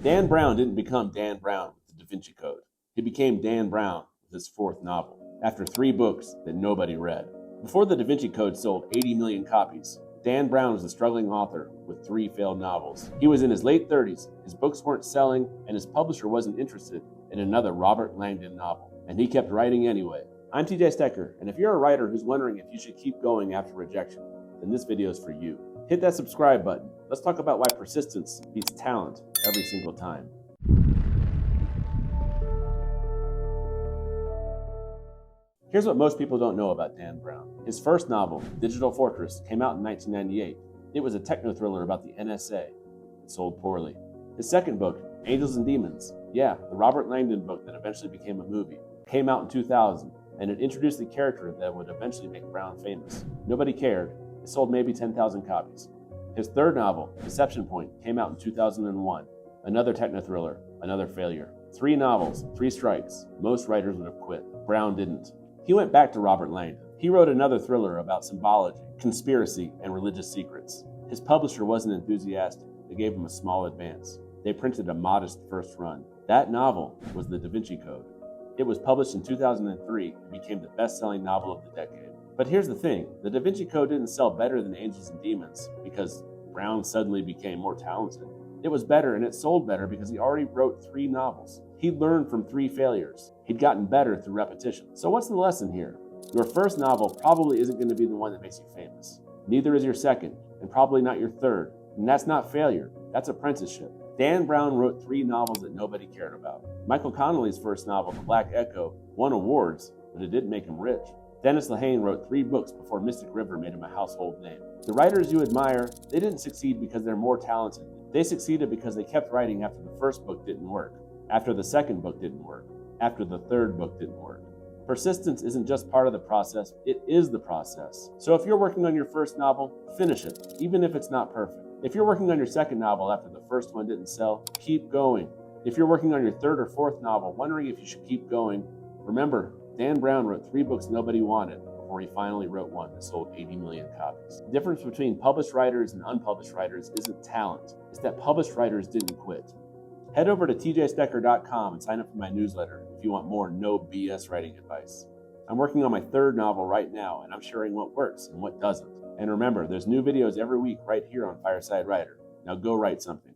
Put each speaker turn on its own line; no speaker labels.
Dan Brown didn't become Dan Brown with the Da Vinci Code. He became Dan Brown with his fourth novel, after 3 books that nobody read. Before the Da Vinci Code sold 80 million copies, Dan Brown was a struggling author with 3 failed novels. He was in his late 30s, his books weren't selling, and his publisher wasn't interested in another Robert Langdon novel. And he kept writing anyway. I'm TJ Stecker, and if you're a writer who's wondering if you should keep going after rejection, then this video is for you. Hit that subscribe button. Let's talk about why persistence beats talent every single time. Here's what most people don't know about Dan Brown. His first novel, Digital Fortress, came out in 1998. It was a techno-thriller about the NSA. It sold poorly. His second book, Angels and Demons, the Robert Langdon book that eventually became a movie, came out in 2000, and it introduced the character that would eventually make Brown famous. Nobody cared. It sold maybe 10,000 copies. His third novel, Deception Point, came out in 2001. Another techno-thriller, another failure. 3 novels, 3 strikes. Most writers would have quit. Brown didn't. He went back to Robert Langdon. He wrote another thriller about symbology, conspiracy, and religious secrets. His publisher wasn't enthusiastic. They gave him a small advance. They printed a modest first run. That novel was the Da Vinci Code. It was published in 2003 and became the best-selling novel of the decade. But here's the thing, the Da Vinci Code didn't sell better than Angels and Demons because Brown suddenly became more talented. It was better and it sold better because he already wrote 3 novels. He learned from 3 failures. He'd gotten better through repetition. So what's the lesson here? Your first novel probably isn't going to be the one that makes you famous. Neither is your second, and probably not your third. And that's not failure, that's apprenticeship. Dan Brown wrote 3 novels that nobody cared about. Michael Connelly's first novel, The Black Echo, won awards, but it didn't make him rich. Dennis Lehane wrote 3 books before Mystic River made him a household name. The writers you admire, they didn't succeed because they're more talented. They succeeded because they kept writing after the first book didn't work, after the second book didn't work, after the third book didn't work. Persistence isn't just part of the process, it is the process. So if you're working on your first novel, finish it, even if it's not perfect. If you're working on your second novel after the first one didn't sell, keep going. If you're working on your third or fourth novel, wondering if you should keep going, remember, Dan Brown wrote 3 books nobody wanted before he finally wrote one that sold 80 million copies. The difference between published writers and unpublished writers isn't talent, it's that published writers didn't quit. Head over to tjstecker.com and sign up for my newsletter if you want more no BS writing advice. I'm working on my 3rd novel right now, and I'm sharing what works and what doesn't. And remember, there's new videos every week right here on Fireside Writer. Now go write something.